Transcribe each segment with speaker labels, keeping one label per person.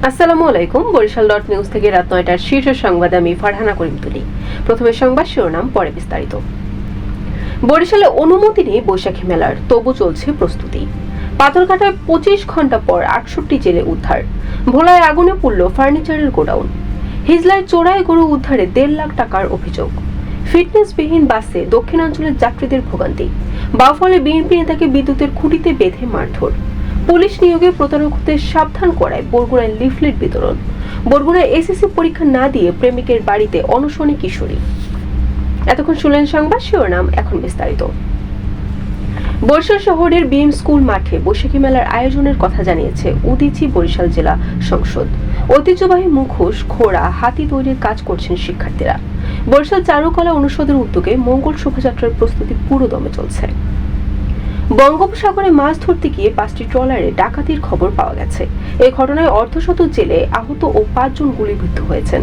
Speaker 1: আসসালামু আলাইকুম। Barishal dot news থেকে রাত ৯টার শীর্ষ সংবাদে আমি ফারহানা করিম তুলি। প্রথমে সংবাদ শিরোনাম, পরে বিস্তারিত। বরিশালে অনুমতি নেই বৈশাখী মেলার, তবু চলছে প্রস্তুতি। পাথরঘাটায় ২৫ ঘন্টা পর ৬৮ জেলে উদ্ধার। ভোলায় আগুনে পুড়ল ফার্নিচারের গোডাউন। হিজলায় চোরাই গরু উদ্ধারে ১.৫ লাখ টাকার অভিযোগ। ফিটনেসবিহীন বাসে দক্ষিণাঞ্চলের যাত্রীদের ভোগান্তি। বাউফলে বিএনপি নেতাকে বিদ্যুতের খুঁটিতে বেঁধে মারধর। পুলিশ নিয়োগে প্রতারক হতে সাবধান করায় বরগুনায় লিফলেট বিতরণ। বরগুনায় এসএসসি পরীক্ষা না দিয়ে প্রেমিকের বাড়িতে অনশনে কিশোরী। এতক্ষণ শুনলেন সংবাদ শিরোনাম, এখন বিস্তারিত। বরিশাল শহরের বিএম স্কুল মাঠে বৈশাখী মেলার আয়োজনের কথা জানিয়েছে উদীচী বরিশাল জেলা সংসদ। ঐতিহ্যবাহী মুখোশ, ঘোড়া, হাতি তৈরির কাজ করছেন শিক্ষার্থীরা। বরিশাল চারুকলা অনুষদের উদ্যোগে মঙ্গল শোভাযাত্রার প্রস্তুতি পুরোদমে চলছে। বঙ্গোপসাগরে মাছ ধরতে গিয়ে ৫টি ট্রলারে ডাকাতির খবর পাওয়া গেছে। এই ঘটনায় অর্ধশত জেলে আহত ও ৫ জন গুলিবিদ্ধ হয়েছেন।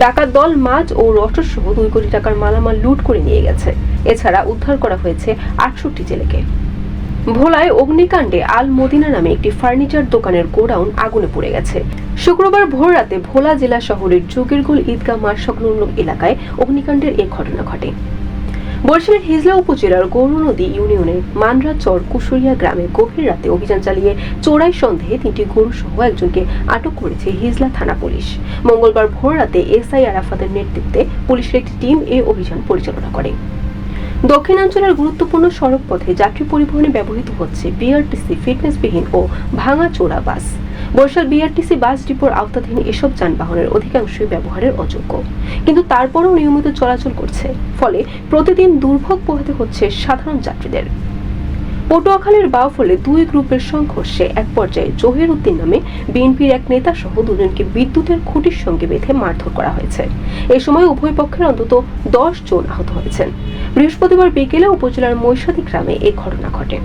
Speaker 1: ডাকাত দল মাছ ও রসদসহ ২ কোটি টাকার মালামাল লুট করে নিয়ে গেছে। এছাড়া উদ্ধার করা হয়েছে ৬৮ জেলেকে। ভোলায় অগ্নিকাণ্ডে আল মদিনা নামে একটি ফার্নিচার দোকানের গোডাউন আগুনে পুড়ে গেছে। শুক্রবার ভোররাতে ভোলা জেলা শহরের যোগীরগোল ঈদগাহ মাঠ সংলগ্ন এলাকায় অগ্নিকাণ্ডের এই ঘটনা ঘটে। বরিশালের হিজলা উপজেলার গৌরনদী ইউনিয়নের মানরাচর কুশুরিয়া গ্রামে গভীর রাতে অভিযান চালিয়ে চোরাই সন্দেহে ৩টি গরু সহ একজনকে আটক করেছে হিজলা থানা পুলিশ। মঙ্গলবার ভোররাতে এসআই আরাফাতের নেতৃত্বে পুলিশের একটি টিম এই অভিযান পরিচালনা করে। দক্ষিণাঞ্চলের গুরুত্বপূর্ণ সড়ক পথে যাত্রী পরিবহনে ব্যবহৃত হচ্ছে বিআরটিসি ফিটনেসবিহীন ও ভাঙা চোরা বাস। বরিশাল বিআরটিসি বাস ডিপোর আওতাধীন এসব যানবাহনের অধিকাংশই ব্যবহারের অযোগ্য, কিন্তু তারপরও নিয়মিত চলাচল করছে। ফলে প্রতিদিন দুর্ভোগ পোহাতে হচ্ছে সাধারণ যাত্রীদের। পটুয়াখালীর বাউফলে ২ গ্রুপের সংঘর্ষে এক পর্যায়ে জহির উদ্দিন নামে বিএনপির এক নেতা সহ ২ জনকে বিদ্যুতের খুঁটির সঙ্গে বেঁধে মারধর করা হয়েছে। এ সময় উভয় পক্ষের অন্তত ১০ জন আহত হয়েছেন। বৃহস্পতিবার বিকেলে উপজেলার মৈশাদী গ্রামে এই ঘটনা ঘটে।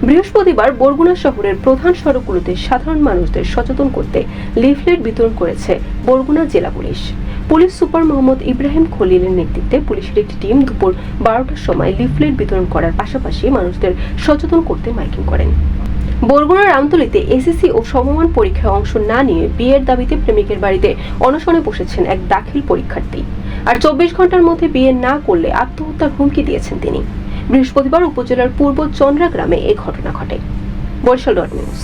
Speaker 1: বৃহস্পতিবার বরগুনা শহরের প্রধান সড়কগুলোতে সাধারণ মানুষদের সচেতন করতে লিফলেট বিতরণ করেছে বরগুনা জেলা police. Police super Mohammad Ibrahim খলিলের নেতৃত্বে পুলিশের একটি টিম দুপুর ১২টার সময় লিফলেট বিতরণ করার পাশাপাশি মানুষদের সচেতন করতে মাইকিং করেন। বরগুনার আমতলীতে এসএসসি ও সমমান পরীক্ষায় অংশ না নিয়ে বিয়ের দাবিতে প্রেমিকের বাড়িতে অনশনে বসেছেন এক দাখিল পরীক্ষার্থী। আর ২৪ ঘন্টার মধ্যে বিয়ে না করলে আত্মহত্যার হুমকি দিয়েছেন তিনি। বৃহস্পতিবার উপজেলার পূর্ব চন্দ্রা গ্রামে এই ঘটনা ঘটে। Barishal dot news.